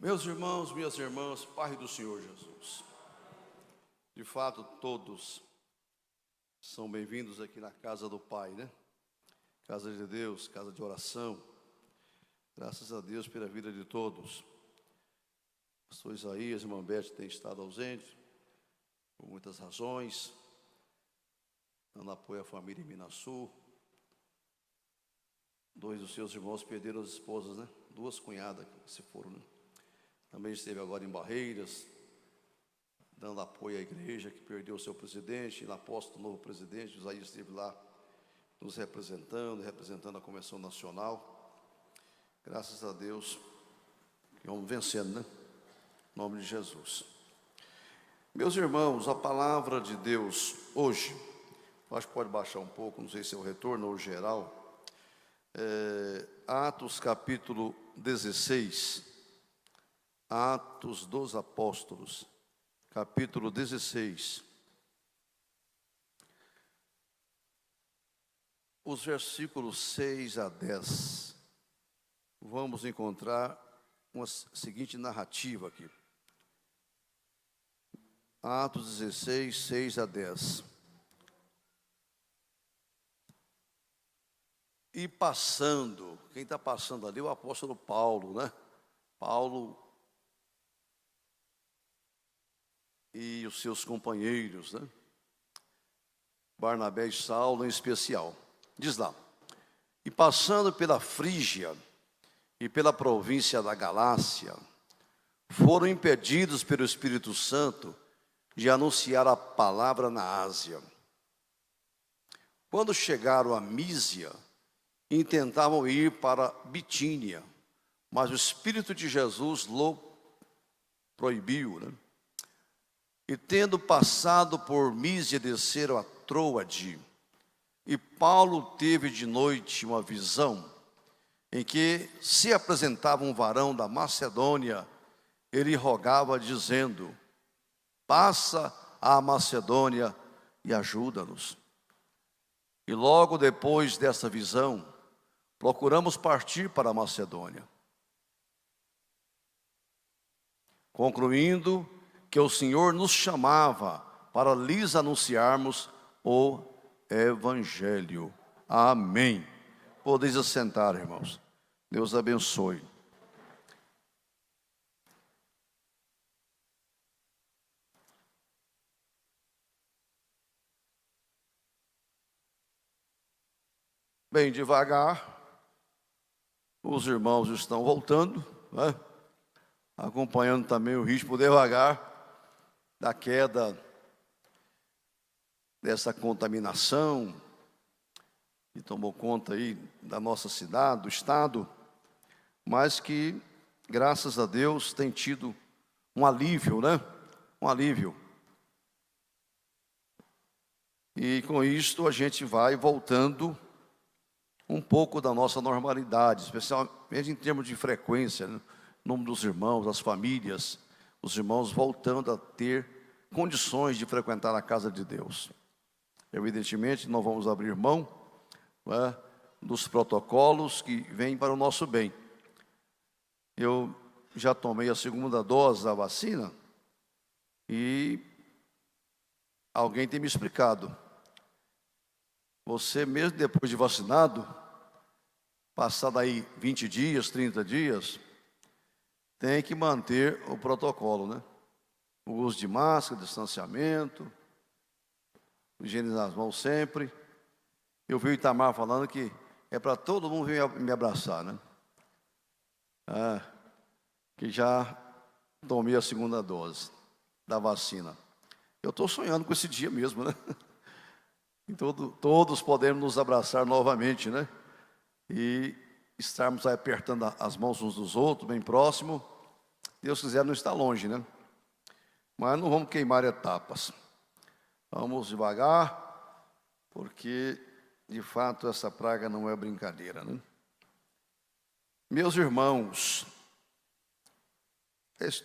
Meus irmãos, minhas irmãs, Pai do Senhor Jesus, de fato todos são bem-vindos aqui na casa do Pai, né? Casa de Deus, casa de oração. Graças a Deus pela vida de todos. O pastor Isaías e irmã Beth têm estado ausentes por muitas razões, dando apoio à família em Minasul. Dois dos seus irmãos perderam as esposas, né? Duas cunhadas que se foram, né? Também esteve agora em Barreiras, dando apoio à igreja que perdeu o seu presidente, e aposta o novo presidente. O Isaías esteve lá nos representando a Convenção Nacional. Graças a Deus, que vamos vencendo, né? Em nome de Jesus. Meus irmãos, a palavra de Deus hoje, acho que pode baixar um pouco, não sei se é o retorno ou o geral. Atos capítulo 16. Atos dos Apóstolos, capítulo 16. Os versículos 6 a 10. Vamos encontrar uma seguinte narrativa aqui. Atos 16, 6 a 10. E passando, quem está passando ali é o apóstolo Paulo, né? Paulo e os seus companheiros, né? Barnabé e Saulo em especial. Diz lá: e passando pela Frígia e pela província da Galácia, foram impedidos pelo Espírito Santo de anunciar a palavra na Ásia. Quando chegaram a Mísia, intentavam ir para Bitínia, mas o Espírito de Jesus lo proibiu, né? E tendo passado por Mísia, desceram a Troade. E Paulo teve de noite uma visão, em que se apresentava um varão da Macedônia. Ele rogava, dizendo: passa à Macedônia e ajuda-nos. E logo depois dessa visão, procuramos partir para a Macedônia, concluindo que o Senhor nos chamava para lhes anunciarmos o Evangelho. Amém. Podeis assentar, irmãos. Deus abençoe. Bem devagar, os irmãos estão voltando, né? Acompanhando também o ritmo devagar da queda dessa contaminação que tomou conta aí da nossa cidade, do estado, mas que, graças a Deus, tem tido um alívio, né? Um alívio. E com isto a gente vai voltando um pouco da nossa normalidade, especialmente em termos de frequência, né? O número dos irmãos, das famílias, os irmãos voltando a ter condições de frequentar a casa de Deus. Evidentemente, não vamos abrir mão, né, dos protocolos que vêm para o nosso bem. Eu já tomei a segunda dose da vacina e alguém tem me explicado: você mesmo depois de vacinado, passado aí 20 dias, 30 dias, tem que manter o protocolo, né? O uso de máscara, distanciamento, higienizar as mãos sempre. Eu vi o Itamar falando que é para todo mundo vir me abraçar, né? Que já tomei a segunda dose da vacina. Eu estou sonhando com esse dia mesmo, né? E todos podemos nos abraçar novamente, né? E estarmos aí apertando as mãos uns dos outros, bem próximo. Deus quiser, não está longe, né? Mas não vamos queimar etapas. Vamos devagar, porque, de fato, essa praga não é brincadeira, né? Meus irmãos,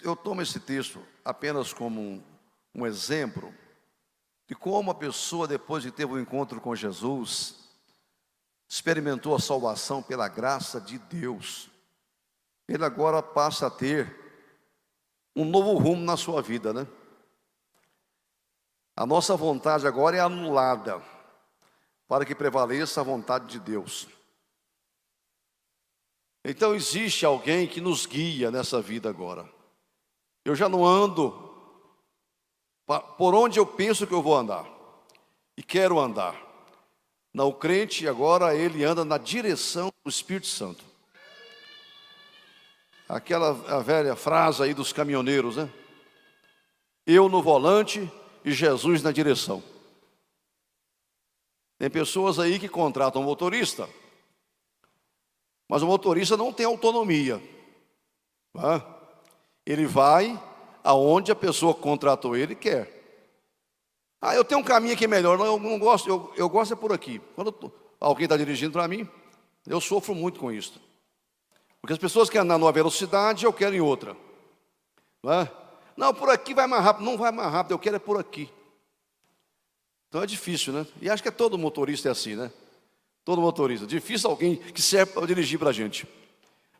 eu tomo esse texto apenas como um exemplo de como a pessoa, depois de ter um encontro com Jesus, experimentou a salvação pela graça de Deus. Ele agora passa a ter um novo rumo na sua vida, né? A nossa vontade agora é anulada para que prevaleça a vontade de Deus. Então existe alguém que nos guia nessa vida agora. Eu já não ando por onde eu penso que eu vou andar e quero andar. Não, o crente agora ele anda na direção do Espírito Santo. Aquela a velha frase aí dos caminhoneiros, né? Eu no volante e Jesus na direção. Tem pessoas aí que contratam um motorista, mas o motorista não tem autonomia, né? Ele vai aonde a pessoa que contratou ele quer. Ah, eu tenho um caminho aqui melhor. Não, eu não gosto, eu gosto é por aqui. Quando alguém está dirigindo para mim, eu sofro muito com isso. Porque as pessoas querem andar numa velocidade, eu quero em outra. Não é? Não, por aqui vai mais rápido. Não vai mais rápido, eu quero é por aqui. Então é difícil, né? E acho que todo motorista é assim, né? Todo motorista. Difícil alguém que serve para dirigir para a gente.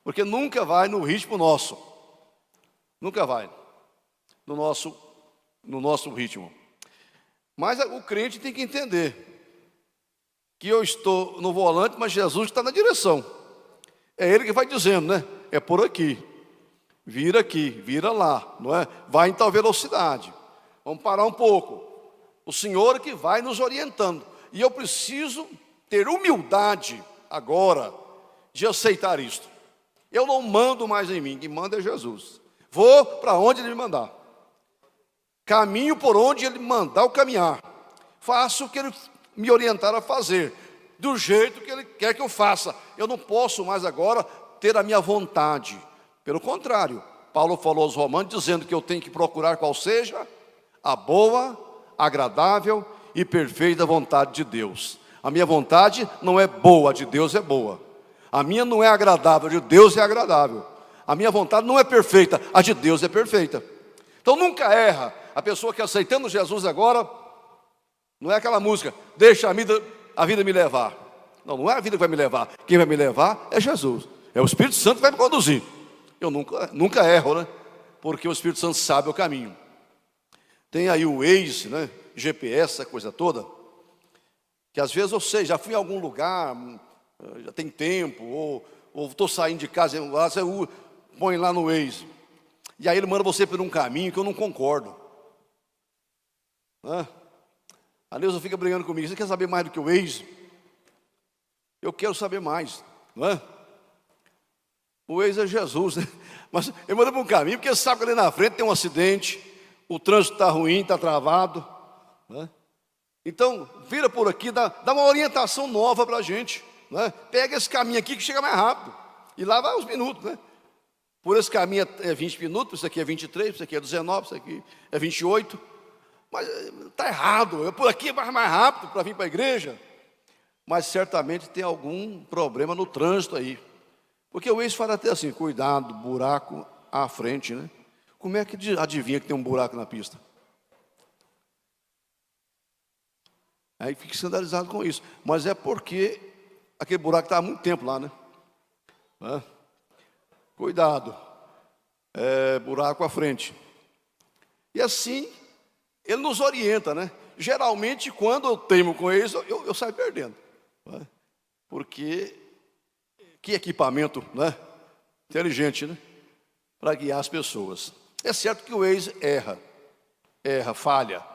Porque nunca vai no ritmo nosso. Nunca vai no nosso ritmo. Mas o crente tem que entender que eu estou no volante, mas Jesus está na direção. É Ele que vai dizendo, né? É por aqui, vira lá, não é? Vai em tal velocidade. Vamos parar um pouco. O Senhor que vai nos orientando. E eu preciso ter humildade agora de aceitar isto. Eu não mando mais em mim, quem manda é Jesus. Vou para onde Ele me mandar. Caminho por onde Ele mandar eu caminhar. Faço o que Ele me orientar a fazer, do jeito que Ele quer que eu faça. Eu não posso mais agora ter a minha vontade. Pelo contrário, Paulo falou aos Romanos dizendo que eu tenho que procurar qual seja a boa, agradável e perfeita vontade de Deus. A minha vontade não é boa, a de Deus é boa. A minha não é agradável, a de Deus é agradável. A minha vontade não é perfeita, a de Deus é perfeita. Então nunca erra. A pessoa que aceitando Jesus agora, não é aquela música, deixa a vida me levar. Não, não é a vida que vai me levar. Quem vai me levar é Jesus. É o Espírito Santo que vai me conduzir. Eu nunca erro, né? Porque o Espírito Santo sabe o caminho. Tem aí o Waze, né? GPS, essa coisa toda. Que às vezes eu sei, já fui em algum lugar, já tem tempo, ou estou saindo de casa, você põe lá no Waze. E aí ele manda você por um caminho que eu não concordo. A Neuza fica brigando comigo. Você quer saber mais do que o Waze? Eu quero saber mais, não é? O Waze é Jesus, né? Mas ele manda por um caminho porque ele sabe que ali na frente tem um acidente, o trânsito está ruim, está travado, né? Então vira por aqui, dá uma orientação nova para a gente, né? Pega esse caminho aqui que chega mais rápido. E lá vai uns minutos, né? Por esse caminho é 20 minutos, isso aqui é 23, isso aqui é 19, isso aqui é 28. Mas está errado, por aqui é mais rápido para vir para a igreja. Mas certamente tem algum problema no trânsito aí. Porque o Waze fala até assim, cuidado, buraco à frente, né? Como é que adivinha que tem um buraco na pista? Aí fica escandalizado com isso. Mas é porque aquele buraco está há muito tempo lá, né? Cuidado, buraco à frente. E assim ele nos orienta, né? Geralmente, quando eu teimo com eles, eu saio perdendo. Né? Porque, que equipamento, né? Inteligente, né? Para guiar as pessoas. É certo que o Waze erra, falha.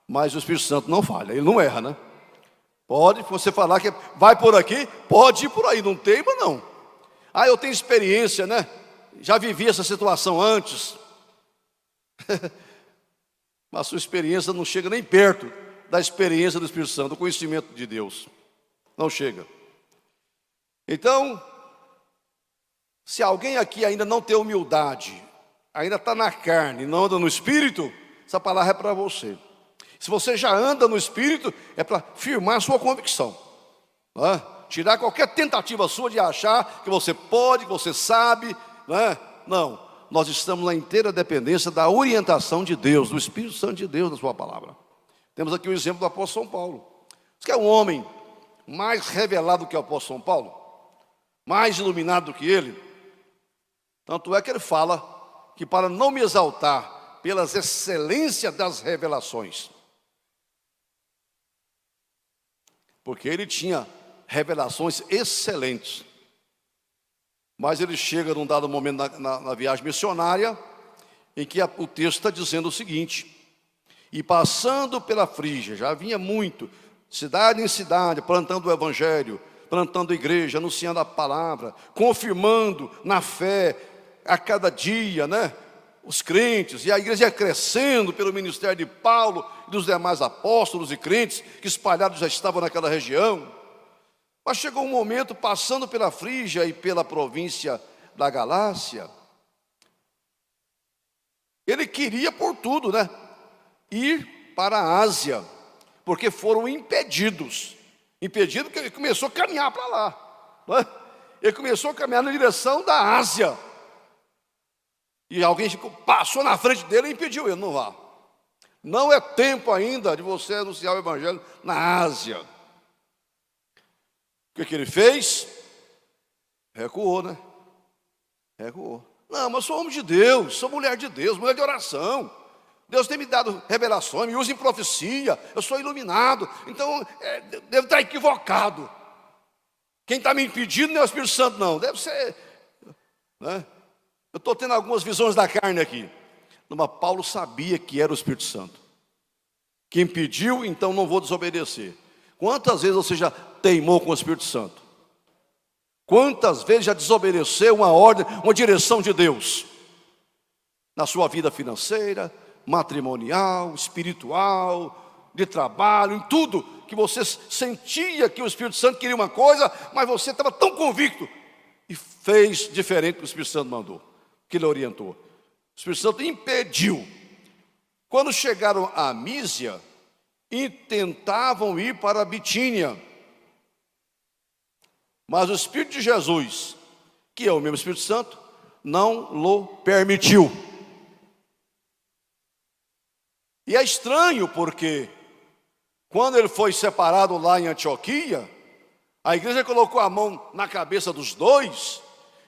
Mas o Espírito Santo não falha, ele não erra, né? Pode você falar que vai por aqui, pode ir por aí, não teima não. Ah, eu tenho experiência, né? Já vivi essa situação antes. Mas a sua experiência não chega nem perto da experiência do Espírito Santo, do conhecimento de Deus. Não chega. Então, se alguém aqui ainda não tem humildade, ainda está na carne, não anda no Espírito, essa palavra é para você. Se você já anda no Espírito, é para firmar a sua convicção. Não é? Tirar qualquer tentativa sua de achar que você pode, que você sabe. Não é? Não. Nós estamos na inteira dependência da orientação de Deus, do Espírito Santo de Deus na sua palavra. Temos aqui o exemplo do apóstolo São Paulo. Você quer um homem mais revelado que o apóstolo São Paulo? Mais iluminado do que ele? Tanto é que ele fala que para não me exaltar pelas excelências das revelações, porque ele tinha revelações excelentes, mas ele chega num dado momento na viagem missionária, em que o texto está dizendo o seguinte: e passando pela Frígia, já vinha muito, cidade em cidade, plantando o evangelho, plantando a igreja, anunciando a palavra, confirmando na fé a cada dia, os crentes, e a igreja ia crescendo pelo ministério de Paulo e dos demais apóstolos e crentes que espalhados já estavam naquela região. Mas chegou um momento, passando pela Frígia e pela província da Galácia, ele queria por tudo, ir para a Ásia, porque foram impedidos que ele começou a caminhar para lá, Ele começou a caminhar na direção da Ásia, e alguém passou na frente dele e impediu ele: não vá, não é tempo ainda de você anunciar o evangelho na Ásia. O que ele fez? Recuou, Recuou. Não, mas sou homem de Deus, sou mulher de Deus, mulher de oração. Deus tem me dado revelações, me usa em profecia, eu sou iluminado, então devo estar equivocado. Quem está me impedindo não é o Espírito Santo, não, deve ser, Eu estou tendo algumas visões da carne aqui. Mas Paulo sabia que era o Espírito Santo que impediu, então não vou desobedecer. Quantas vezes você já teimou com o Espírito Santo? Quantas vezes já desobedeceu uma ordem, uma direção de Deus? Na sua vida financeira, matrimonial, espiritual, de trabalho, em tudo que você sentia que o Espírito Santo queria uma coisa, mas você estava tão convicto e fez diferente do que o Espírito Santo mandou, que ele orientou. O Espírito Santo impediu. Quando chegaram a Mísia, e tentavam ir para a Bitínia, mas o Espírito de Jesus, que é o mesmo Espírito Santo, não lhe permitiu. E é estranho porque quando ele foi separado lá em Antioquia, a igreja colocou a mão na cabeça dos dois,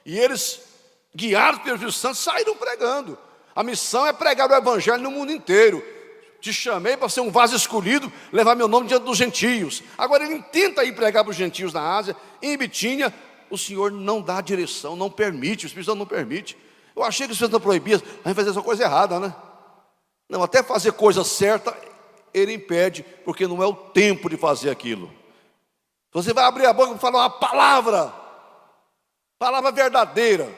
e eles, guiados pelo Espírito Santo, saíram pregando. A missão é pregar o evangelho no mundo inteiro. Te chamei para ser um vaso escolhido, levar meu nome diante dos gentios. Agora ele tenta ir pregar para os gentios na Ásia, em Bitínia. O Senhor não dá direção, não permite, o Espírito Santo não permite. Eu achei que o Espírito Santo proibia a gente fazer essa coisa errada, Não, até fazer coisa certa, ele impede, porque não é o tempo de fazer aquilo. Você vai abrir a boca e falar uma palavra verdadeira,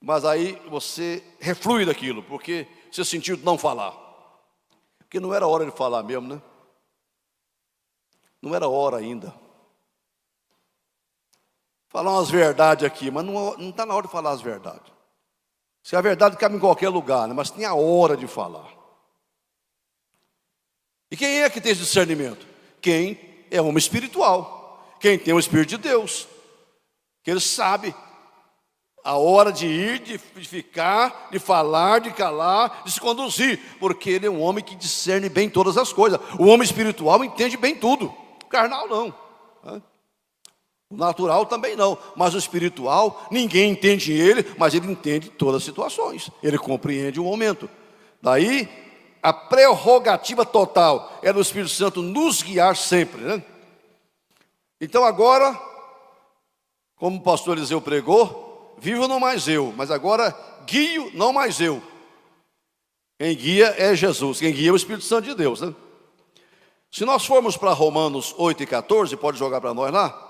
mas aí você reflui daquilo, porque você sentiu não falar. Porque não era hora de falar mesmo, Não era hora ainda. Falar umas verdades aqui, mas não está na hora de falar as verdades. Se a verdade cabe em qualquer lugar, mas tem a hora de falar. E quem é que tem esse discernimento? Quem é homem espiritual, quem tem o Espírito de Deus, que ele sabe a hora de ir, de ficar, de falar, de calar, de se conduzir, porque ele é um homem que discerne bem todas as coisas. O homem espiritual entende bem tudo, o carnal não, o natural também não, mas o espiritual, ninguém entende ele, mas ele entende todas as situações, ele compreende o momento. Daí, a prerrogativa total é do Espírito Santo nos guiar sempre, Então agora, como o pastor Eliseu pregou, vivo não mais eu, mas agora guio não mais eu. Quem guia é Jesus, quem guia é o Espírito Santo de Deus, Se nós formos para Romanos 8 e 14, pode jogar para nós lá.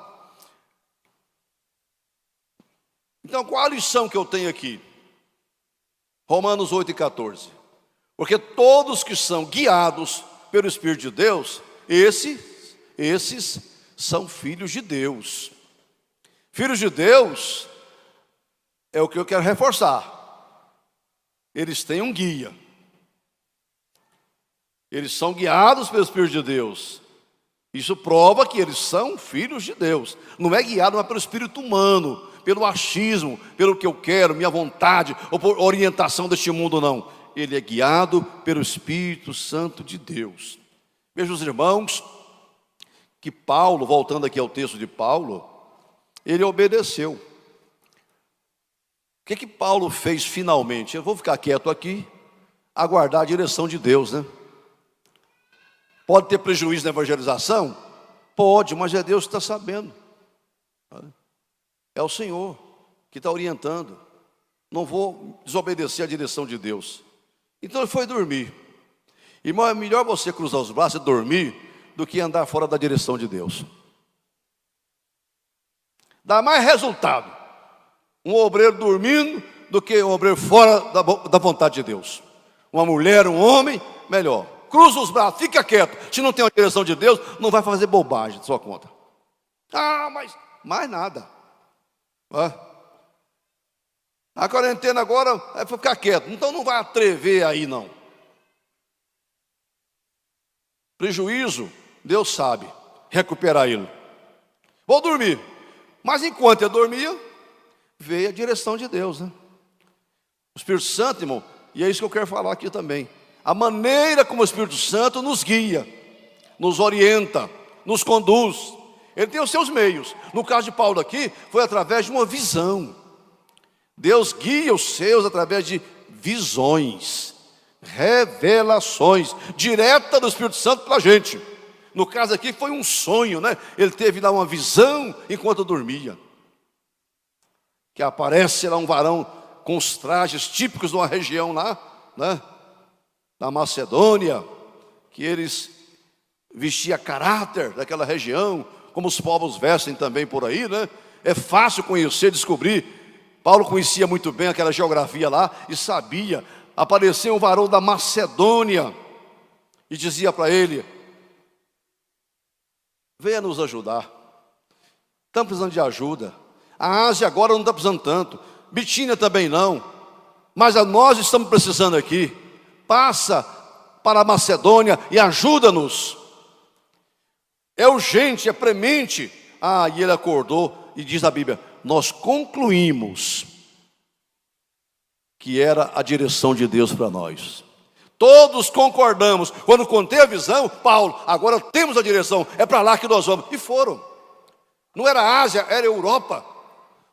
Então qual a lição que eu tenho aqui? Romanos 8 e 14. Porque todos que são guiados pelo Espírito de Deus, esses são filhos de Deus. Filhos de Deus é o que eu quero reforçar. Eles têm um guia. Eles são guiados pelo Espírito de Deus. Isso prova que eles são filhos de Deus. Não é guiado pelo espírito humano, pelo achismo, pelo que eu quero, minha vontade, ou por orientação deste mundo, não. Ele é guiado pelo Espírito Santo de Deus. Veja os irmãos, que Paulo, voltando aqui ao texto de Paulo, ele obedeceu. que Paulo fez finalmente? Eu vou ficar quieto aqui, aguardar a direção de Deus, né? Pode ter prejuízo na evangelização? Pode, mas é Deus que está sabendo. É o Senhor que está orientando. Não vou desobedecer a direção de Deus. Então ele foi dormir. Irmão, é melhor você cruzar os braços e dormir do que andar fora da direção de Deus. Dá mais resultado um obreiro dormindo do que um obreiro fora da vontade de Deus. Uma mulher, um homem, melhor. Cruza os braços, fica quieto. Se não tem a direção de Deus, não vai fazer bobagem de sua conta. Ah, mas mais nada. A quarentena agora é para ficar quieto. Então não vai atrever aí não. Prejuízo, Deus sabe recuperar ele. Vou dormir. Mas enquanto eu dormia, veio a direção de Deus, né? O Espírito Santo, irmão, e é isso que eu quero falar aqui também. A maneira como o Espírito Santo nos guia, nos orienta, nos conduz. Ele tem os seus meios. No caso de Paulo aqui, foi através de uma visão. Deus guia os seus através de visões, revelações, direta do Espírito Santo para a gente. No caso aqui foi um sonho, né? Ele teve lá uma visão enquanto dormia. Que aparece lá um varão com os trajes típicos de uma região lá, né? Da Macedônia, que eles vestiam caráter daquela região, como os povos vestem também por aí, né? É fácil conhecer, descobrir. Paulo conhecia muito bem aquela geografia lá e sabia. Apareceu um varão da Macedônia e dizia para ele: venha nos ajudar, estamos precisando de ajuda. A Ásia agora não está precisando tanto, Bitínia também não, mas nós estamos precisando aqui. Passa para a Macedônia e ajuda-nos. É urgente, é premente. E ele acordou e diz a Bíblia: nós concluímos que era a direção de Deus para nós. Todos concordamos. Quando contei a visão, Paulo, agora temos a direção, é para lá que nós vamos. E foram. Não era a Ásia, era a Europa,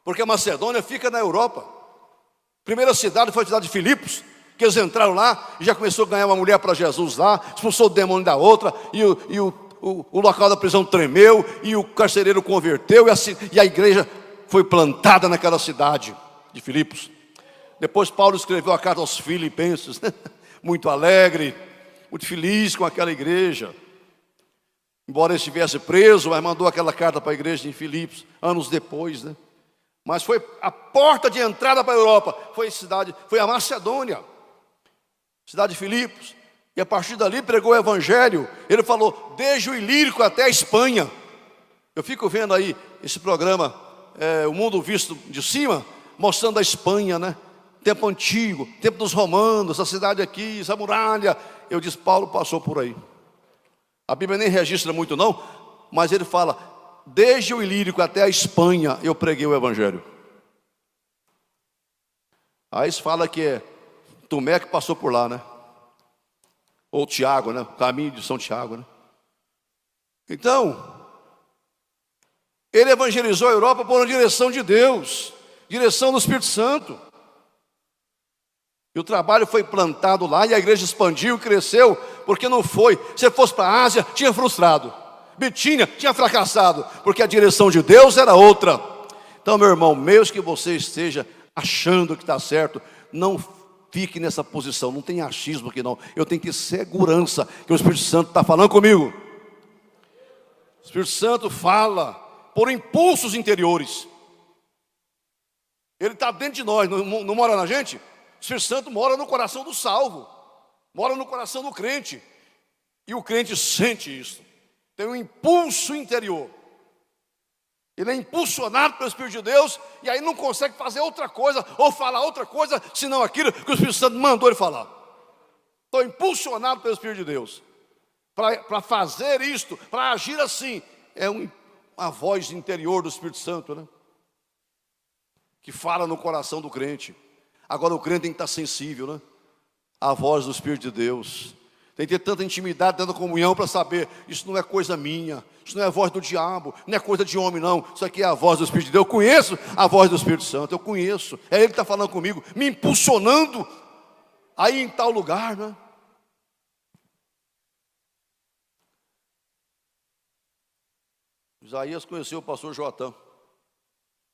porque a Macedônia fica na Europa. Primeira cidade foi a cidade de Filipos, que eles entraram lá e já começou a ganhar uma mulher para Jesus lá, expulsou o demônio da outra, e o local da prisão tremeu, e o carcereiro converteu, e a igreja foi plantada naquela cidade de Filipos. Depois Paulo escreveu a carta aos Filipenses, muito alegre, muito feliz com aquela igreja. Embora ele estivesse preso, mas mandou aquela carta para a igreja de Filipos, anos depois, né? Mas foi a porta de entrada para a Europa, foi a Macedônia, cidade de Filipos. E a partir dali pregou o evangelho. Ele falou desde o Ilírico até a Espanha. Eu fico vendo aí esse programa, O Mundo Visto de Cima, mostrando a Espanha, né? Tempo antigo, tempo dos romanos, essa cidade aqui, essa muralha. Eu disse, Paulo passou por aí. A Bíblia nem registra muito não, mas ele fala, desde o Ilírico até a Espanha eu preguei o evangelho. Aí se fala que é Tomé que passou por lá, né? Ou Tiago, né? O caminho de São Tiago, né? Então, ele evangelizou a Europa por uma direção de Deus, direção do Espírito Santo. E o trabalho foi plantado lá e a igreja expandiu, cresceu, porque não foi. Se fosse para a Ásia, tinha frustrado. Bitínia tinha fracassado, porque a direção de Deus era outra. Então, meu irmão, mesmo que você esteja achando que está certo, não fique nessa posição, não tem achismo aqui não. Eu tenho que ter segurança que o Espírito Santo está falando comigo. O Espírito Santo fala por impulsos interiores. Ele está dentro de nós, não mora na gente? O Espírito Santo mora no coração do salvo, mora no coração do crente. E o crente sente isso. Tem um impulso interior. Ele é impulsionado pelo Espírito de Deus e aí não consegue fazer outra coisa ou falar outra coisa senão aquilo que o Espírito Santo mandou ele falar. Estou impulsionado pelo Espírito de Deus para fazer isto, para agir assim. É uma voz interior do Espírito Santo, né? Que fala no coração do crente. Agora o crente tem que estar sensível, né? A voz do Espírito de Deus. Tem que ter tanta intimidade dentro da comunhão para saber, isso não é coisa minha, isso não é a voz do diabo, não é coisa de homem não, isso aqui é a voz do Espírito de Deus. Eu conheço a voz do Espírito Santo, eu conheço, é Ele que está falando comigo, me impulsionando aí em tal lugar, né? Isaías conheceu o pastor Joatã,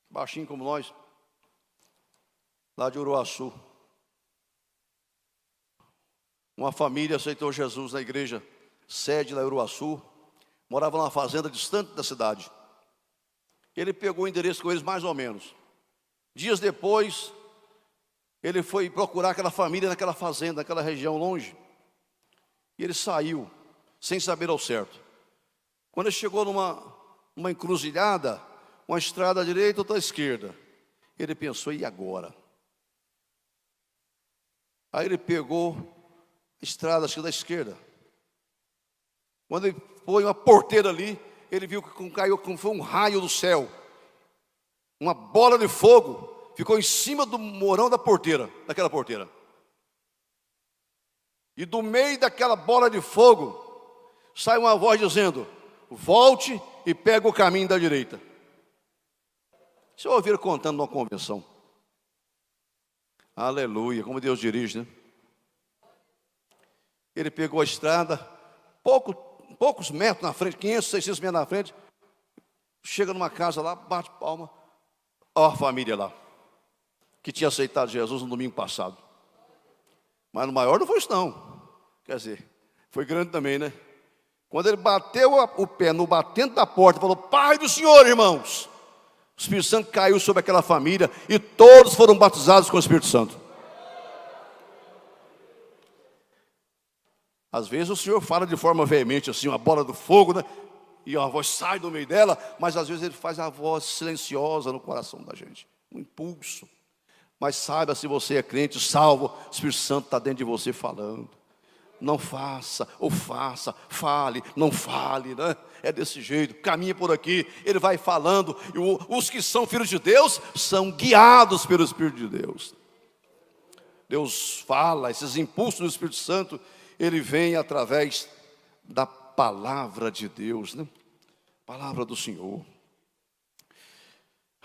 baixinho como nós, lá de Uruaçu. Uma família aceitou Jesus na igreja, sede lá em Uruaçu, morava numa fazenda distante da cidade. Ele pegou o endereço com eles mais ou menos. Dias depois, ele foi procurar aquela família naquela fazenda, naquela região longe. E ele saiu, sem saber ao certo. Quando ele chegou numa encruzilhada, uma estrada à direita, outra à esquerda, ele pensou, e agora? Aí ele pegou a estrada, acho que da esquerda. Quando ele põe uma porteira ali, ele viu que caiu, como foi um raio do céu. Uma bola de fogo ficou em cima do morão da porteira, daquela porteira. E do meio daquela bola de fogo, sai uma voz dizendo, volte e pega o caminho da direita. Vocês ouviram contando numa convenção. Aleluia, como Deus dirige, né? Ele pegou a estrada, poucos metros na frente, 500, 600 metros na frente, chega numa casa lá, bate palma, ó a família lá, que tinha aceitado Jesus no domingo passado. Mas no maior não foi isso não, quer dizer, foi grande também, né? Quando ele bateu o pé no batente da porta, falou, Pai do Senhor, irmãos, o Espírito Santo caiu sobre aquela família e todos foram batizados com o Espírito Santo. Às vezes o Senhor fala de forma veemente, assim, uma bola do fogo, né? E a voz sai do meio dela, mas às vezes Ele faz a voz silenciosa no coração da gente, um impulso. Mas saiba, se você é crente, salvo, o Espírito Santo está dentro de você falando. Não faça, ou faça, fale, não fale, né? É desse jeito, caminha por aqui, Ele vai falando. E os que são filhos de Deus, são guiados pelo Espírito de Deus. Deus fala, esses impulsos do Espírito Santo, ele vem através da palavra de Deus, né? Palavra do Senhor.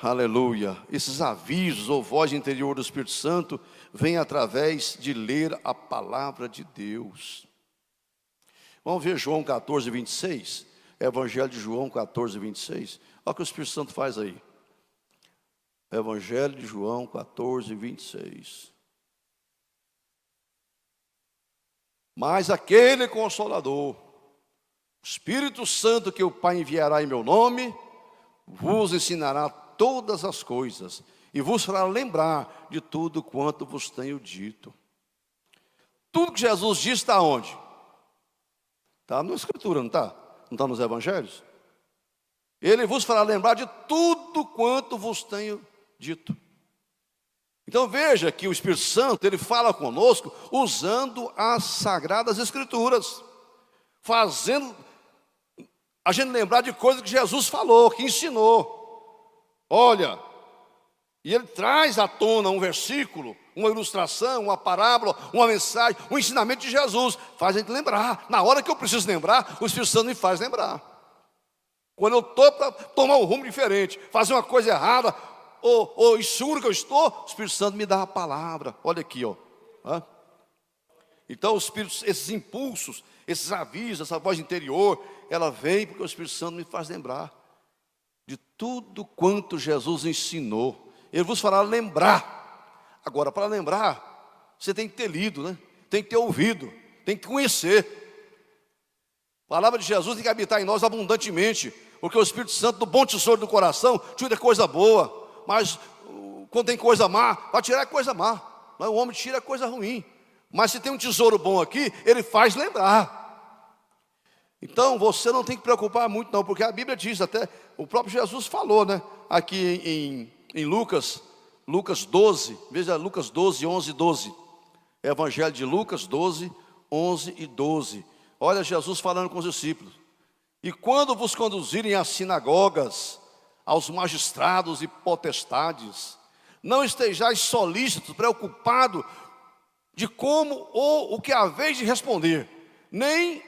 Aleluia. Esses avisos ou voz interior do Espírito Santo vem através de ler a palavra de Deus. Vamos ver João 14, 26. Evangelho de João 14, 26. Olha o que o Espírito Santo faz aí. Evangelho de João 14, 26. Mas aquele Consolador, o Espírito Santo que o Pai enviará em meu nome, vos ensinará todas as coisas e vos fará lembrar de tudo quanto vos tenho dito. Tudo que Jesus disse está onde? Está na Escritura, não está? Não está nos Evangelhos? Ele vos fará lembrar de tudo quanto vos tenho dito. Então veja que o Espírito Santo, ele fala conosco usando as Sagradas Escrituras, fazendo a gente lembrar de coisas que Jesus falou, que ensinou. Olha, e ele traz à tona um versículo, uma ilustração, uma parábola, uma mensagem, um ensinamento de Jesus, faz a gente lembrar. Na hora que eu preciso lembrar, o Espírito Santo me faz lembrar. Quando eu estou para tomar um rumo diferente, fazer uma coisa errada, ou inseguro que eu estou, o Espírito Santo me dá a palavra. Olha aqui, ó. Então, esses impulsos, esses avisos, essa voz interior, ela vem porque o Espírito Santo me faz lembrar de tudo quanto Jesus ensinou. Ele vos fará lembrar. Agora, para lembrar, você tem que ter lido, né? Tem que ter ouvido, tem que conhecer. A palavra de Jesus tem que habitar em nós abundantemente, porque o Espírito Santo, do bom tesouro do coração, tira coisa boa. Mas quando tem coisa má, vai tirar coisa má. Mas o homem tira coisa ruim. Mas se tem um tesouro bom aqui, ele faz lembrar. Então você não tem que preocupar muito não, porque a Bíblia diz, até o próprio Jesus falou, né? Aqui em Lucas 12, veja Lucas 12, 11 e 12. Evangelho de Lucas 12, 11 e 12. Olha Jesus falando com os discípulos. E quando vos conduzirem às sinagogas, aos magistrados e potestades, não estejais solícitos, preocupados de como ou o que haveis de responder, nem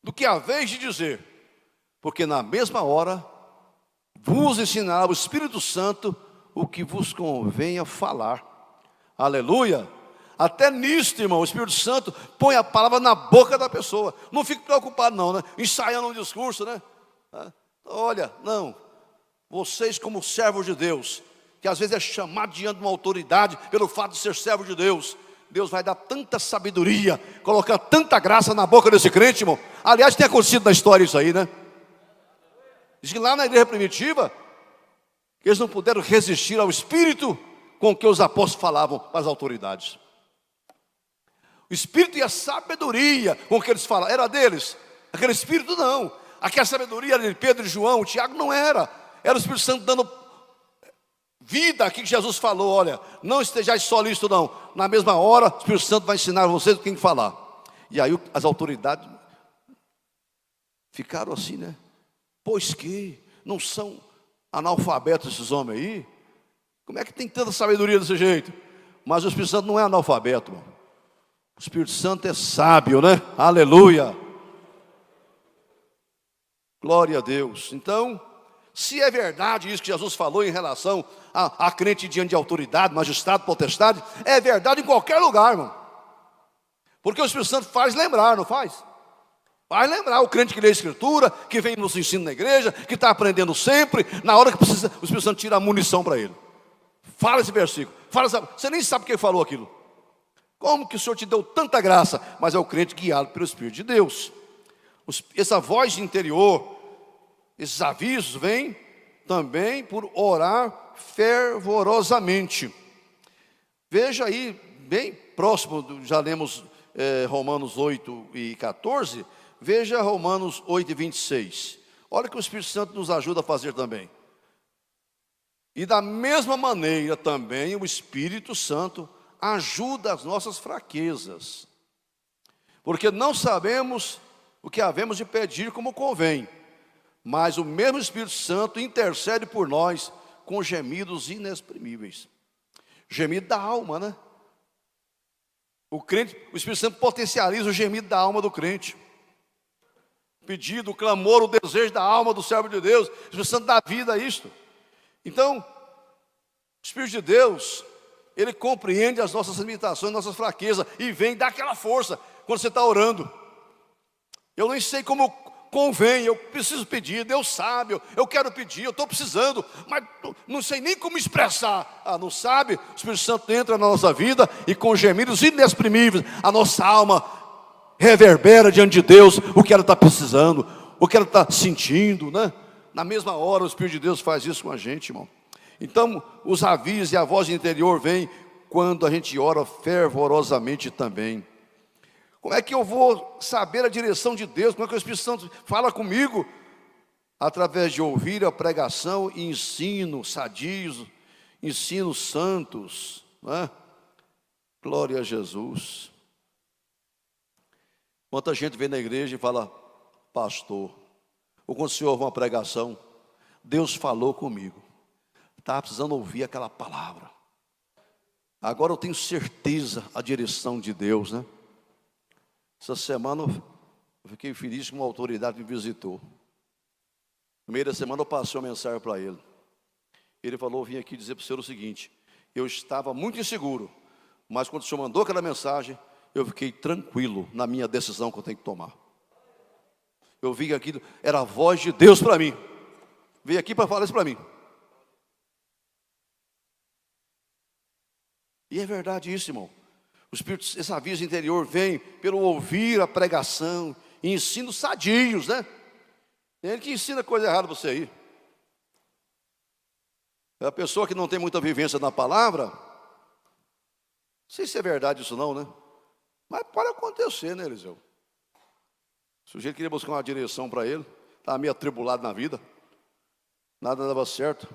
do que haveis de dizer, porque na mesma hora vos ensinará o Espírito Santo o que vos convenha falar. Aleluia! Até nisto, irmão, o Espírito Santo põe a palavra na boca da pessoa. Não fique preocupado não, né? Ensaiando um discurso, né? Olha, não. Vocês como servos de Deus, que às vezes é chamado diante de uma autoridade pelo fato de ser servo de Deus, Deus vai dar tanta sabedoria, colocar tanta graça na boca desse crente, irmão. Aliás, tem acontecido na história isso aí, né? Diz que lá na igreja primitiva, eles não puderam resistir ao Espírito com que os apóstolos falavam para as autoridades. O Espírito e a sabedoria com que eles falavam, era deles. Aquele Espírito não. Aquela sabedoria era de Pedro e João, Tiago não era. Era o Espírito Santo dando vida aqui que Jesus falou, olha, não estejais só nisto não. Na mesma hora, o Espírito Santo vai ensinar vocês o que tem que falar. E aí as autoridades ficaram assim, né? Pois que não são analfabetos esses homens aí? Como é que tem tanta sabedoria desse jeito? Mas o Espírito Santo não é analfabeto, irmão. O Espírito Santo é sábio, né? Aleluia! Glória a Deus. Então, se é verdade isso que Jesus falou em relação a crente diante de autoridade, magistrado, potestade, é verdade em qualquer lugar, irmão. Porque o Espírito Santo faz lembrar, não faz? Faz lembrar o crente que lê a Escritura, que vem nos ensina na igreja, que está aprendendo sempre, na hora que precisa, o Espírito Santo tira a munição para ele. Fala esse versículo. Você nem sabe quem falou aquilo. Como que o Senhor te deu tanta graça? Mas é o crente guiado pelo Espírito de Deus. Essa voz interior, esses avisos vêm também por orar fervorosamente. Veja aí, bem próximo, já lemos Romanos 8 e 14, veja Romanos 8 e 26. Olha o que o Espírito Santo nos ajuda a fazer também. E da mesma maneira também o Espírito Santo ajuda as nossas fraquezas, porque não sabemos o que havemos de pedir como convém, mas o mesmo Espírito Santo intercede por nós com gemidos inexprimíveis. Gemido da alma, né? O Espírito Santo potencializa o gemido da alma do crente. O pedido, o clamor, o desejo da alma do servo de Deus. O Espírito Santo dá vida a isto. Então, o Espírito de Deus, ele compreende as nossas limitações, nossas fraquezas, e vem dar aquela força quando você está orando. Eu nem sei como convém, eu preciso pedir, Deus sabe, eu quero pedir, eu estou precisando, mas não sei nem como expressar. Não sabe? O Espírito Santo entra na nossa vida e com gemidos inexprimíveis, a nossa alma reverbera diante de Deus o que ela está precisando, o que ela está sentindo, né? Na mesma hora o Espírito de Deus faz isso com a gente, irmão. Então, os avisos e a voz interior vem quando a gente ora fervorosamente também. Como é que eu vou saber a direção de Deus? Como é que o Espírito Santo fala comigo? Através de ouvir a pregação e ensino sadios, ensinos santos, né? Glória a Jesus. Quanta gente vem na igreja e fala, pastor, ou quando o senhor ouve uma pregação, Deus falou comigo. Estava precisando ouvir aquela palavra. Agora eu tenho certeza a direção de Deus, né? Essa semana eu fiquei feliz que uma autoridade me visitou. No meio da semana eu passei uma mensagem para ele. Ele falou, vim aqui dizer para o senhor o seguinte, eu estava muito inseguro, mas quando o senhor mandou aquela mensagem, eu fiquei tranquilo na minha decisão que eu tenho que tomar. Eu vi que aquilo era a voz de Deus para mim. Veio aqui para falar isso para mim. E é verdade isso, irmão. O Espírito, esse aviso interior vem pelo ouvir a pregação e ensinos sadios, né? Tem ele que ensina coisa errada para você aí. É a pessoa que não tem muita vivência na palavra. Não sei se é verdade isso não, né? Mas pode acontecer, né, Eliseu? O sujeito queria buscar uma direção para ele, estava meio atribulado na vida, nada dava certo.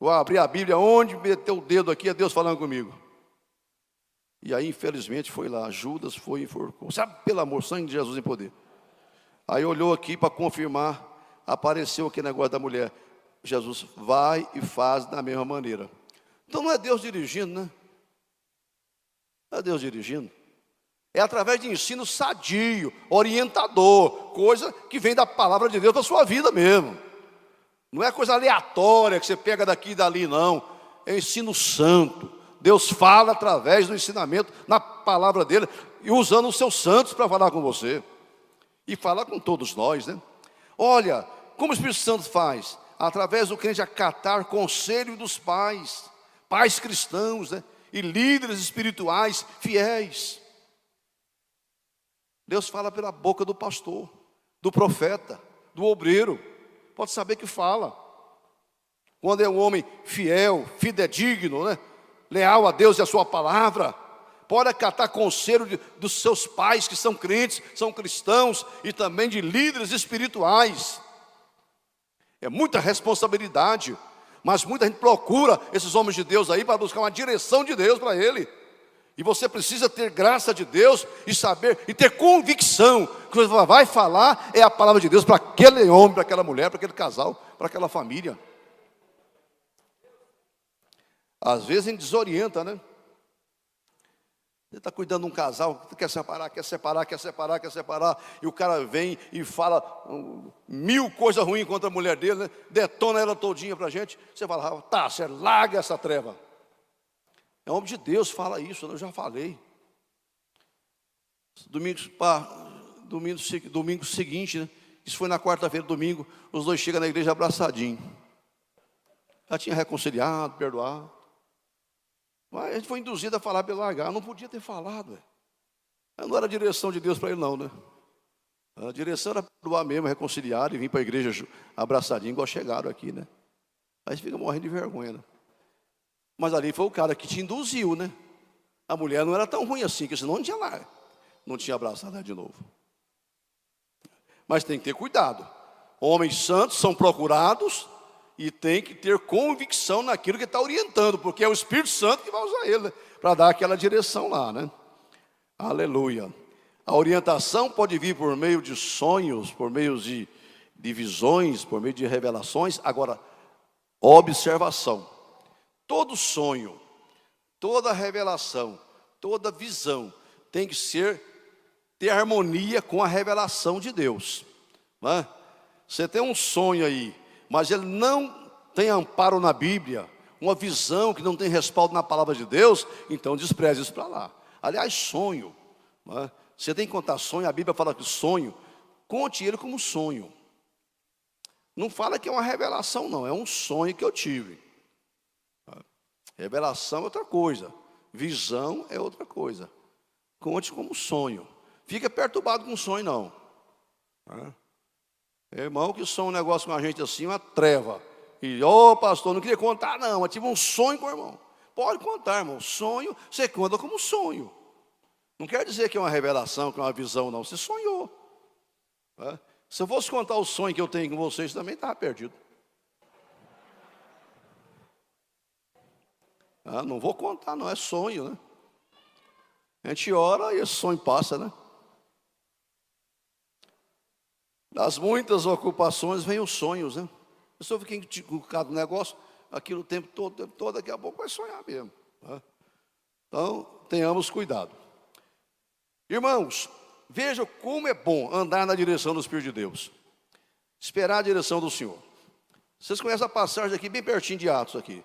Vou abrir a Bíblia, onde meter o dedo aqui, é Deus falando comigo. E aí, infelizmente, foi lá, Judas foi e enforcou. Sabe, pelo amor, sangue de Jesus em poder. Aí olhou aqui para confirmar, apareceu aquele negócio da mulher. Jesus vai e faz da mesma maneira. Então não é Deus dirigindo, né? Não é Deus dirigindo. É através de ensino sadio, orientador, coisa que vem da palavra de Deus para a sua vida mesmo. Não é coisa aleatória que você pega daqui e dali, não. É ensino santo. Deus fala através do ensinamento, na palavra dele, e usando os seus santos para falar com você. E falar com todos nós, né? Olha, como o Espírito Santo faz? Através do crente acatar conselho dos pais, pais cristãos, né? E líderes espirituais fiéis. Deus fala pela boca do pastor, do profeta, do obreiro. Pode saber que fala. Quando é um homem fiel, fidedigno, né? Leal a Deus e a sua palavra, pode acatar conselho dos seus pais que são crentes, são cristãos, e também de líderes espirituais. É muita responsabilidade, mas muita gente procura esses homens de Deus aí para buscar uma direção de Deus para ele. E você precisa ter graça de Deus e saber, e ter convicção que você vai falar é a palavra de Deus para aquele homem, para aquela mulher, para aquele casal, para aquela família. Às vezes a gente desorienta, né? Você está cuidando de um casal, quer separar, quer separar, quer separar, quer separar, e o cara vem e fala 1000 coisas ruins contra a mulher dele, né? Detona ela todinha para a gente. Você fala, tá, você larga essa treva. É homem de Deus, fala isso, eu já falei. Domingo seguinte, né? Isso foi na quarta-feira, domingo, os dois chegam na igreja abraçadinhos. Já tinha reconciliado, perdoado. Mas a gente foi induzido a falar para ele largar. Não podia ter falado. Não era a direção de Deus para ele não, né? A direção era perdoar mesmo, reconciliar e vir para a igreja abraçadinho, igual chegaram aqui, né? Aí você fica morrendo de vergonha, né? Mas ali foi o cara que te induziu, né? A mulher não era tão ruim assim, que senão não tinha abraçado ela de novo. Mas tem que ter cuidado. Homens santos são procurados e tem que ter convicção naquilo que está orientando, porque é o Espírito Santo que vai usar ele, né? Para dar aquela direção lá, né? Aleluia. A orientação pode vir por meio de sonhos, por meio de visões, por meio de revelações. Agora, observação. Todo sonho, toda revelação, toda visão tem que ter harmonia com a revelação de Deus, não é? Você tem um sonho aí, mas ele não tem amparo na Bíblia, uma visão que não tem respaldo na palavra de Deus, então despreze isso para lá. Aliás, sonho, não é? Você tem que contar sonho, a Bíblia fala que sonho, conte ele como sonho. Não fala que é uma revelação não, é um sonho que eu tive. Revelação é outra coisa, visão é outra coisa. Conte como sonho. Fica perturbado com sonho não. Irmão que sonha um negócio com a gente assim, uma treva. E, pastor, não queria contar não, eu tive um sonho com o irmão. Pode contar, irmão, sonho, você conta como sonho. Não quer dizer que é uma revelação, que é uma visão não, você sonhou. Se eu fosse contar o sonho que eu tenho com vocês, também estava perdido. Não vou contar não, é sonho, né? A gente ora e esse sonho passa, né? Das muitas ocupações vem os sonhos, né? A pessoa fica encucado no negócio, aquilo o tempo todo, daqui a pouco vai sonhar mesmo, né? Então, tenhamos cuidado. Irmãos, vejam como é bom andar na direção do Espírito de Deus. Esperar a direção do Senhor. Vocês conhecem a passagem aqui, bem pertinho de Atos aqui.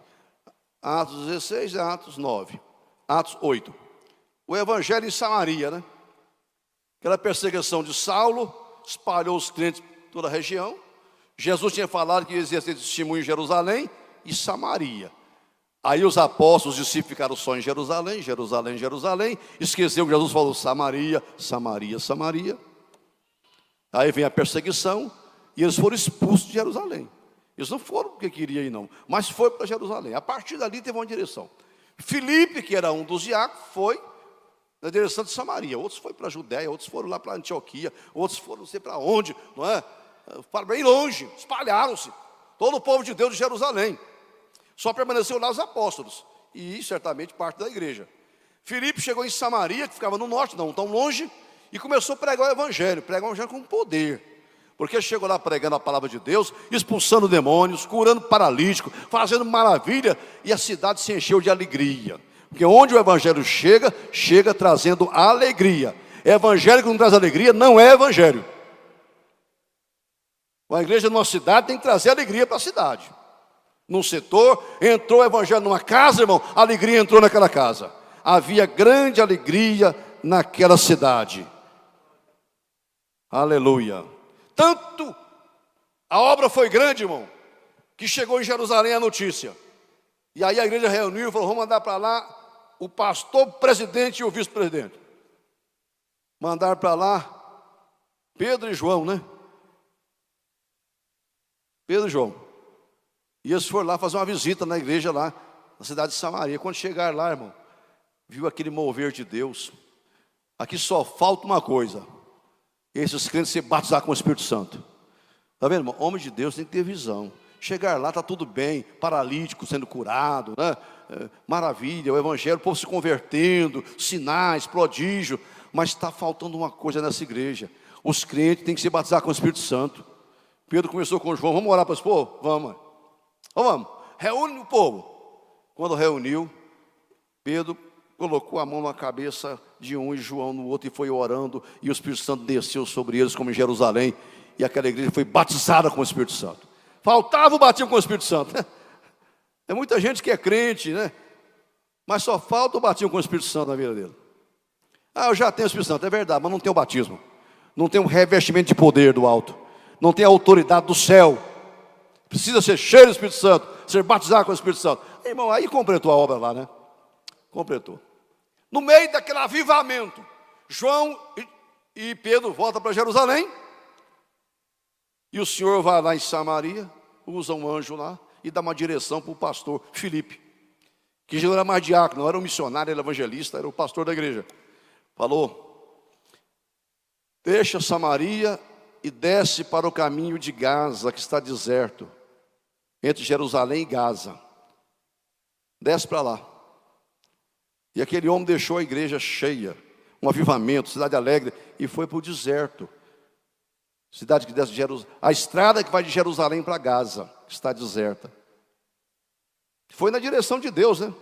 Atos 16 e Atos 9. Atos 8. O evangelho em Samaria, né? Aquela perseguição de Saulo, espalhou os crentes por toda a região. Jesus tinha falado que ia exercer testemunho em Jerusalém e Samaria. Aí os apóstolos, os discípulos ficaram só em Jerusalém, Jerusalém, Jerusalém. Esqueceu que Jesus falou Samaria, Samaria, Samaria. Aí vem a perseguição e eles foram expulsos de Jerusalém. Eles não foram porque queriam ir não, mas foi para Jerusalém. A partir dali teve uma direção. Filipe, que era um dos diáconos, foi na direção de Samaria. Outros foram para a Judéia, outros foram lá para Antioquia, outros foram não sei para onde, não é? Para bem longe, espalharam-se. Todo o povo de Deus de Jerusalém. Só permaneceu lá os apóstolos e certamente parte da igreja. Filipe chegou em Samaria, que ficava no norte, não tão longe, e começou a pregar o evangelho com poder. Porque chegou lá pregando a palavra de Deus, expulsando demônios, curando paralítico, fazendo maravilha, e a cidade se encheu de alegria. Porque onde o evangelho chega, chega trazendo alegria. Evangelho que não traz alegria não é evangelho. Uma igreja numa cidade tem que trazer alegria para a cidade. Num setor, entrou o evangelho numa casa, irmão, a alegria entrou naquela casa. Havia grande alegria naquela cidade. Aleluia. Tanto a obra foi grande, irmão, que chegou em Jerusalém a notícia. E aí a igreja reuniu e falou: vamos mandar para lá o pastor, o presidente e o vice-presidente. Mandaram para lá Pedro e João, né? Pedro e João. E eles foram lá fazer uma visita na igreja lá, na cidade de Samaria. Quando chegaram lá, irmão, viu aquele mover de Deus. Aqui só falta uma coisa: esses crentes se batizar com o Espírito Santo. Está vendo, irmão? Homem de Deus tem que ter visão. Chegar lá, está tudo bem, paralítico sendo curado, né? Maravilha, o evangelho, o povo se convertendo, sinais, prodígio. Mas está faltando uma coisa nessa igreja: os crentes têm que se batizar com o Espírito Santo. Pedro começou com João: vamos orar para esse povo? Vamos. Então vamos, reúne o povo. Quando reuniu, Pedro colocou a mão na cabeça de um e João no outro e foi orando, e o Espírito Santo desceu sobre eles como em Jerusalém, e aquela igreja foi batizada com o Espírito Santo. Faltava o batismo com o Espírito Santo. É muita gente que é crente, né? Mas só falta o batismo com o Espírito Santo na vida dele. Ah, eu já tenho o Espírito Santo, é verdade, mas não tem o batismo. Não tem um revestimento de poder do alto. Não tem a autoridade do céu. Precisa ser cheio do Espírito Santo, ser batizado com o Espírito Santo. Irmão, aí completou a obra lá, né? Completou. No meio daquele avivamento, João e Pedro voltam para Jerusalém. E o Senhor vai lá em Samaria, usa um anjo lá e dá uma direção para o pastor Filipe, que já não era mais diácono, não era um missionário, era evangelista, era o pastor da igreja. Falou: deixa Samaria e desce para o caminho de Gaza, que está deserto, entre Jerusalém e Gaza. Desce para lá. E aquele homem deixou a igreja cheia, um avivamento, cidade alegre, e foi para o deserto. Cidade que desce de Jerusalém, a estrada que vai de Jerusalém para Gaza, que está deserta. Foi na direção de Deus, né? O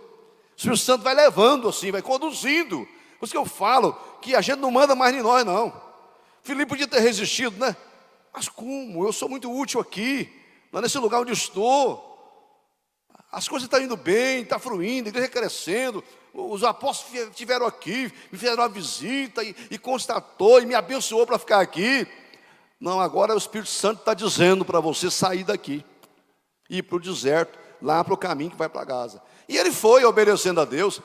Espírito Santo vai levando assim, vai conduzindo. Por isso que eu falo que a gente não manda mais em nós, não. Filipe podia ter resistido, né? Mas como? Eu sou muito útil aqui, lá nesse lugar onde estou. As coisas estão indo bem, está fluindo, a igreja crescendo. Os apóstolos estiveram aqui, me fizeram uma visita e constatou e me abençoou para ficar aqui. Não, agora o Espírito Santo está dizendo para você sair daqui, ir para o deserto, lá para o caminho que vai para Gaza. E ele foi obedecendo a Deus,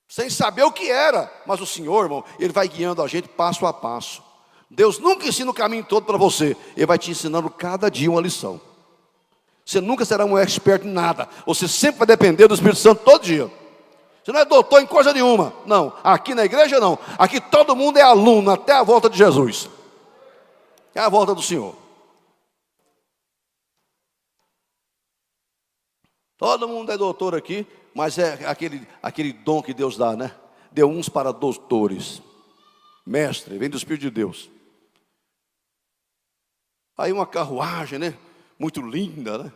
sem saber o que era. Mas o Senhor, irmão, Ele vai guiando a gente passo a passo. Deus nunca ensina o caminho todo para você. Ele vai te ensinando cada dia uma lição. Você nunca será um expert em nada. Você sempre vai depender do Espírito Santo todo dia. Você não é doutor em coisa nenhuma. Não, aqui na igreja não. Aqui todo mundo é aluno até a volta de Jesus. É a volta do Senhor. Todo mundo é doutor aqui, mas é aquele dom que Deus dá, né? Deu uns para doutores. Mestre, vem do Espírito de Deus. Aí uma carruagem, né? Muito linda, né?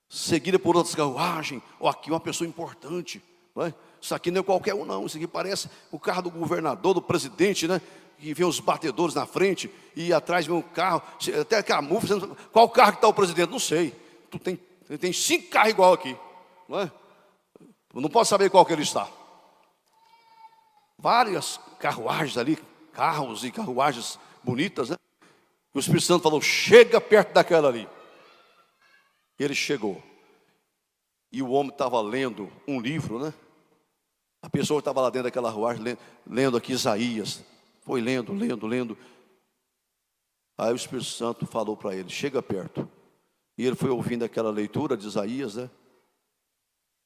Seguida por outras carruagens. Ó, aqui uma pessoa importante, não é? Isso aqui não é qualquer um, não. Isso aqui parece o carro do governador, do presidente, né? E vem os batedores na frente e atrás vem um carro, até camufla. Qual carro que está o presidente? Não sei. Tem 5 carros igual aqui, não é? Eu não posso saber qual que ele está. Várias carruagens ali, carros e carruagens bonitas, né? E o Espírito Santo falou: chega perto daquela ali. Ele chegou. E o homem estava lendo um livro, né? A pessoa estava lá dentro daquela carruagem, lendo aqui Isaías. Foi lendo. Aí o Espírito Santo falou para ele: chega perto. E ele foi ouvindo aquela leitura de Isaías, né?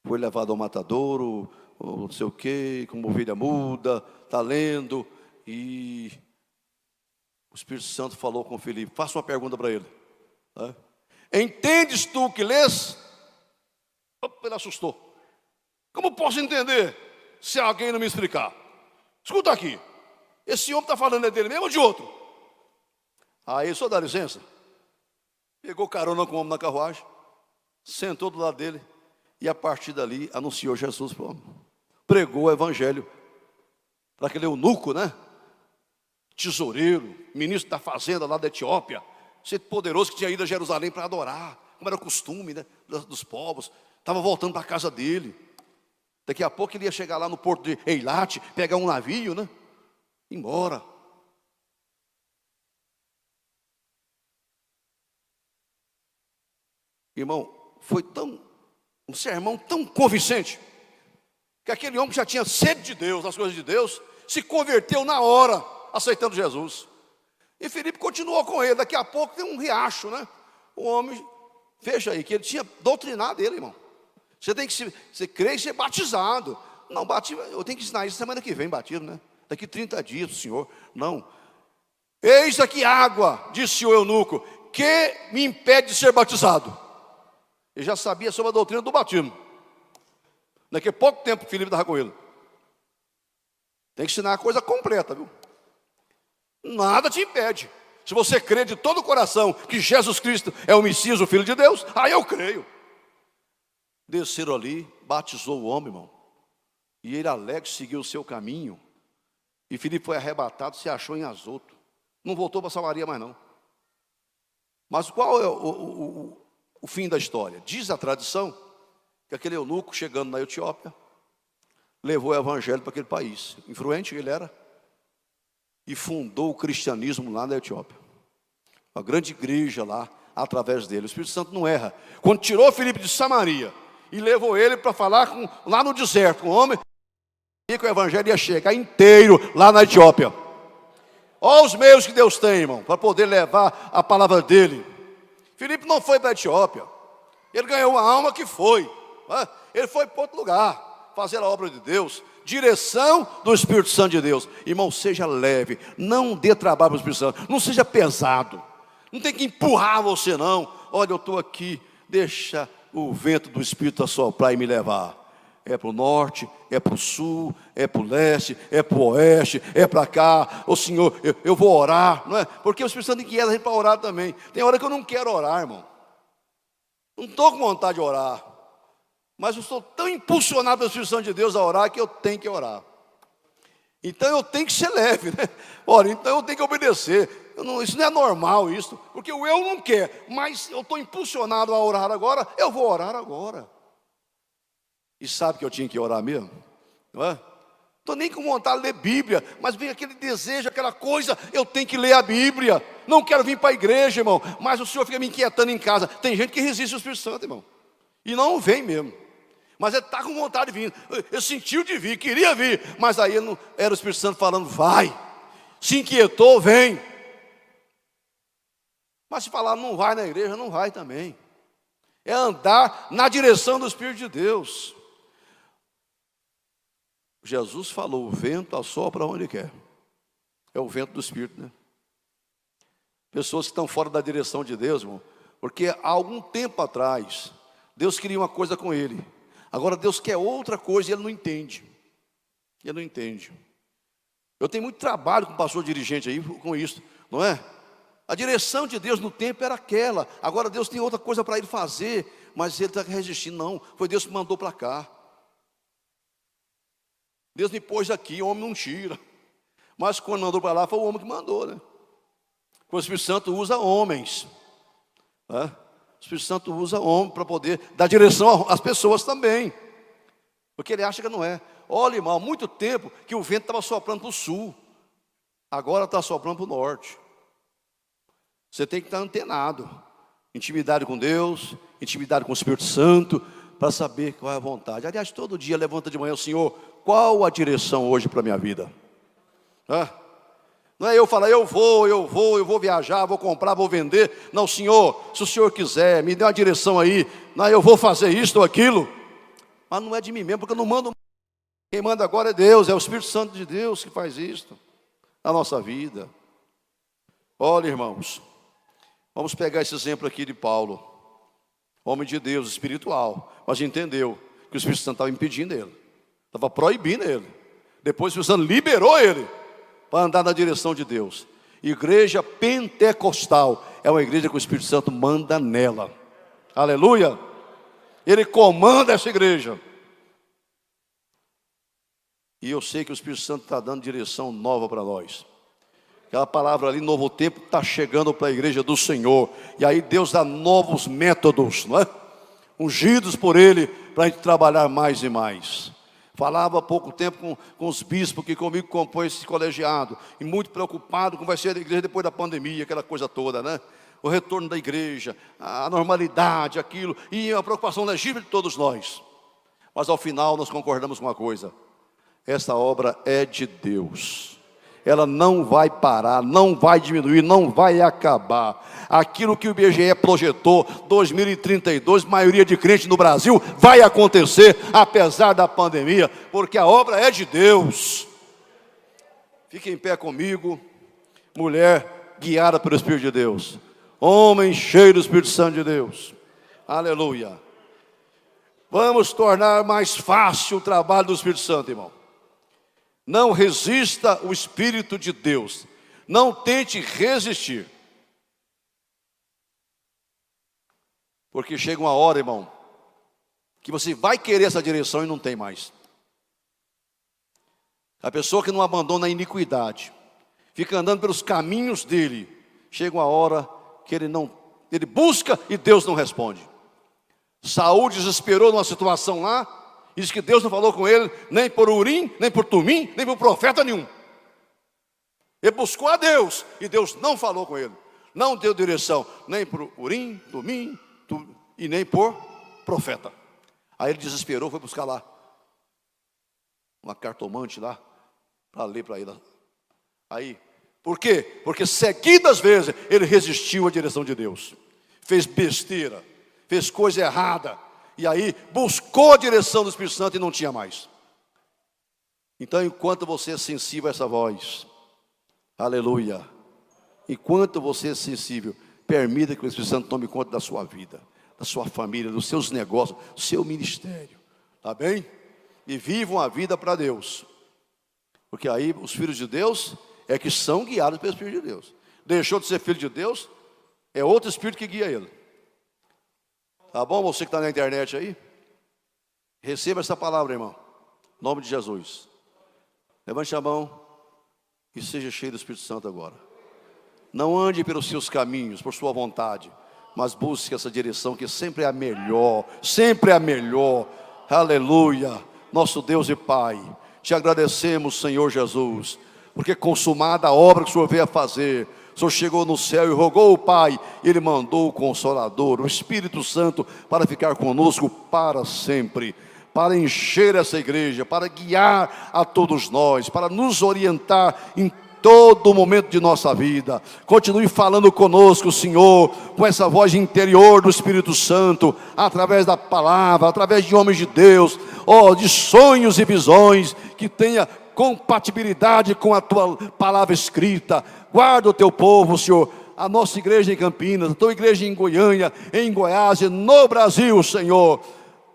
Foi levado ao matadouro, ou não sei o quê, como ovelha muda, está lendo. E o Espírito Santo falou com Filipe: faça uma pergunta para ele. Né? Entendes tu o que lês? Opa, ele assustou. Como posso entender se alguém não me explicar? Escuta aqui. Esse homem está falando dele mesmo ou de outro? Aí, só dá licença. Pegou carona com o homem na carruagem, sentou do lado dele e a partir dali anunciou Jesus para o homem. pregou o evangelho para aquele eunuco, né? Tesoureiro, ministro da fazenda lá da Etiópia, ser poderoso, que tinha ido a Jerusalém para adorar, como era o costume, né, dos povos. Estava voltando para a casa dele. Daqui a pouco ele ia chegar lá no porto de Eilat, pegar um navio, né? Ir embora. Irmão, foi um sermão tão convincente, que aquele homem que já tinha sede de Deus, das coisas de Deus, se converteu na hora, aceitando Jesus. E Filipe continuou com ele. Daqui a pouco tem um riacho, né? O homem, veja aí, que ele tinha doutrinado ele, irmão. Você tem que você crer e ser batizado. Não, eu tenho que ensinar isso semana que vem, batismo, né? Daqui 30 dias, o Senhor. Não. Eis aqui água, disse o eunuco, que me impede de ser batizado. Ele já sabia sobre a doutrina do batismo. Daqui a pouco tempo, Filipe estava com ele. Tem que ensinar a coisa completa, viu? Nada te impede. Se você crê de todo o coração que Jesus Cristo é o Messias, o Filho de Deus, aí eu creio. Desceram ali, batizou o homem, irmão. E ele alegre seguiu o seu caminho. E Filipe foi arrebatado, se achou em Azoto. Não voltou para Samaria mais não. Mas qual é o fim da história? Diz a tradição que aquele eunuco, chegando na Etiópia, levou o evangelho para aquele país. Influente ele era. E fundou o cristianismo lá na Etiópia. Uma grande igreja lá, através dele. O Espírito Santo não erra. Quando tirou Filipe de Samaria e levou ele para falar lá no deserto, com o homem, e que o evangelho ia chegar inteiro lá na Etiópia. Olha os meios que Deus tem, irmão, para poder levar a palavra dele. Filipe não foi para a Etiópia. Ele ganhou uma alma que foi. Ele foi para outro lugar, fazer a obra de Deus. Direção do Espírito Santo de Deus. Irmão, seja leve, não dê trabalho para o Espírito Santo, não seja pesado, não tem que empurrar você não. Olha, eu estou aqui, deixa o vento do Espírito assoprar e me levar. É para o norte, é para o sul, é para o leste, é para o oeste, é para cá. Ô Senhor, eu vou orar, não é? Porque o Espírito Santo inquieta a gente para orar também. Tem hora que eu não quero orar, irmão. Não estou com vontade de orar. Mas eu estou tão impulsionado pela Espírito Santo de Deus a orar que eu tenho que orar. Então eu tenho que ser leve, né? Ora, então eu tenho que obedecer. Isso não é normal, isso. Porque o eu não quer, mas eu estou impulsionado a orar agora, eu vou orar agora. E sabe que eu tinha que orar mesmo? Não é? Estou nem com vontade de ler Bíblia, mas vem aquele desejo, aquela coisa, eu tenho que ler a Bíblia. Não quero vir para a igreja, irmão, mas o Senhor fica me inquietando em casa. Tem gente que resiste ao Espírito Santo, irmão, e não vem mesmo. Mas ele está com vontade de vir. Ele sentiu de vir, queria vir, mas aí não, era o Espírito Santo falando, vai. Se inquietou, vem. Mas se falar não vai na igreja, não vai também. É andar na direção do Espírito de Deus. Jesus falou, o vento assopra onde quer. É o vento do Espírito, né? Pessoas que estão fora da direção de Deus, irmão, porque há algum tempo atrás, Deus queria uma coisa com ele. Agora Deus quer outra coisa e ele não entende. Ele não entende. Eu tenho muito trabalho com o pastor dirigente aí com isso, não é? A direção de Deus no tempo era aquela. Agora Deus tem outra coisa para ele fazer, mas ele está resistindo. Não, foi Deus que mandou para cá. Deus me pôs aqui, o homem não tira. Mas quando mandou para lá, foi o homem que mandou, né? O Espírito Santo usa homens. Né? O Espírito Santo usa homem para poder dar direção às pessoas também. Porque ele acha que não é. Olha, irmão, há muito tempo que o vento estava soprando para o sul. Agora está soprando para o norte. Você tem que estar antenado. Intimidade com Deus, intimidade com o Espírito Santo, para saber qual é a vontade. Aliás, todo dia levanta de manhã, Senhor, qual a direção hoje para a minha vida? Não é eu falar, eu vou viajar, vou comprar, vou vender. Não, Senhor, se o Senhor quiser, me dê uma direção aí. Não, eu vou fazer isto ou aquilo. Mas não é de mim mesmo, porque eu não mando. Quem manda agora é Deus, é o Espírito Santo de Deus que faz isto na nossa vida. Olha, irmãos, vamos pegar esse exemplo aqui de Paulo, homem de Deus, espiritual, mas entendeu que o Espírito Santo estava impedindo ele, estava proibindo ele. Depois o Espírito Santo liberou ele para andar na direção de Deus. Igreja pentecostal é uma igreja que o Espírito Santo manda nela. Aleluia! Ele comanda essa igreja. E eu sei que o Espírito Santo está dando direção nova para nós. Aquela palavra ali, novo tempo, está chegando para a igreja do Senhor. E aí Deus dá novos métodos, não é? Ungidos por Ele, para a gente trabalhar mais e mais. Falava há pouco tempo com os bispos que comigo compõem esse colegiado. E muito preocupado com vai ser a igreja depois da pandemia, aquela coisa toda, né? O retorno da igreja, a normalidade, aquilo. E a preocupação legítima de todos nós. Mas ao final nós concordamos com uma coisa. Essa obra é de Deus. Ela não vai parar, não vai diminuir, não vai acabar. Aquilo que o IBGE projetou, 2032, maioria de crentes no Brasil, vai acontecer, apesar da pandemia, porque a obra é de Deus. Fique em pé comigo, mulher guiada pelo Espírito de Deus, homem cheio do Espírito Santo de Deus, aleluia. Vamos tornar mais fácil o trabalho do Espírito Santo, irmão. Não resista o Espírito de Deus. Não tente resistir. Porque chega uma hora, irmão, que você vai querer essa direção e não tem mais. A pessoa que não abandona a iniquidade, fica andando pelos caminhos dele, chega uma hora que ele busca e Deus não responde. Saul desesperou numa situação lá, diz que Deus não falou com ele, nem por Urim, nem por Tumim, nem por profeta nenhum. Ele buscou a Deus, e Deus não falou com ele. Não deu direção, nem por Urim, Tumim, e nem por profeta. Aí ele desesperou, foi buscar lá uma cartomante lá, para ler para ele. Aí, por quê? Porque seguidas vezes ele resistiu à direção de Deus. Fez besteira, fez coisa errada. E aí buscou a direção do Espírito Santo e não tinha mais. Então, enquanto você é sensível a essa voz, aleluia, enquanto você é sensível, permita que o Espírito Santo tome conta da sua vida, da sua família, dos seus negócios, do seu ministério, tá bem? E vivam a vida para Deus, porque aí os filhos de Deus é que são guiados pelo Espírito de Deus. Deixou de ser filho de Deus, é outro Espírito que guia ele. Tá bom, você que está na internet aí? Receba essa palavra, irmão. Em nome de Jesus. Levante a mão e seja cheio do Espírito Santo agora. Não ande pelos seus caminhos, por sua vontade, mas busque essa direção que sempre é a melhor. Sempre é a melhor. Aleluia. Nosso Deus e Pai, te agradecemos, Senhor Jesus, porque consumada a obra que o Senhor veio a fazer, o Senhor chegou no céu e rogou ao Pai, Ele mandou o Consolador, o Espírito Santo, para ficar conosco para sempre, para encher essa igreja, para guiar a todos nós, para nos orientar em todo momento de nossa vida. Continue falando conosco, Senhor, com essa voz interior do Espírito Santo, através da palavra, através de homens de Deus, de sonhos e visões, que tenha compatibilidade com a tua palavra escrita. Guarda o teu povo, Senhor, a nossa igreja em Campinas, a tua igreja em Goiânia, em Goiás e no Brasil, Senhor.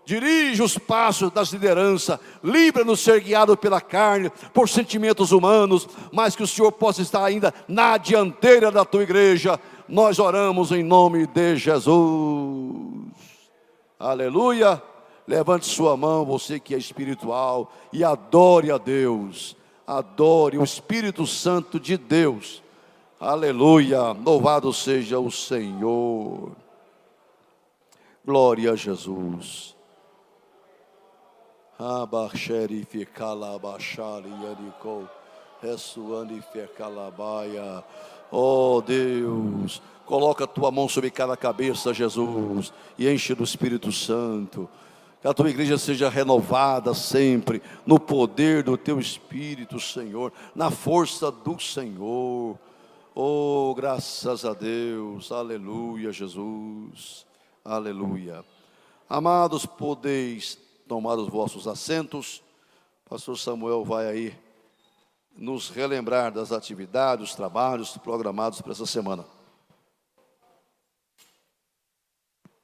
Dirige os passos das lideranças, livra-nos ser guiado pela carne, por sentimentos humanos, mas que o Senhor possa estar ainda na dianteira da tua igreja. Nós oramos em nome de Jesus. Aleluia. Levante sua mão, você que é espiritual, e adore a Deus. Adore o Espírito Santo de Deus. Aleluia. Louvado seja o Senhor. Glória a Jesus. Oh Deus, coloca a tua mão sobre cada cabeça, Jesus, e enche do Espírito Santo. Que a tua igreja seja renovada sempre, no poder do teu Espírito, Senhor, na força do Senhor. Oh, graças a Deus, aleluia, Jesus, aleluia. Amados, podeis tomar os vossos assentos. Pastor Samuel vai aí nos relembrar das atividades, dos trabalhos programados para essa semana.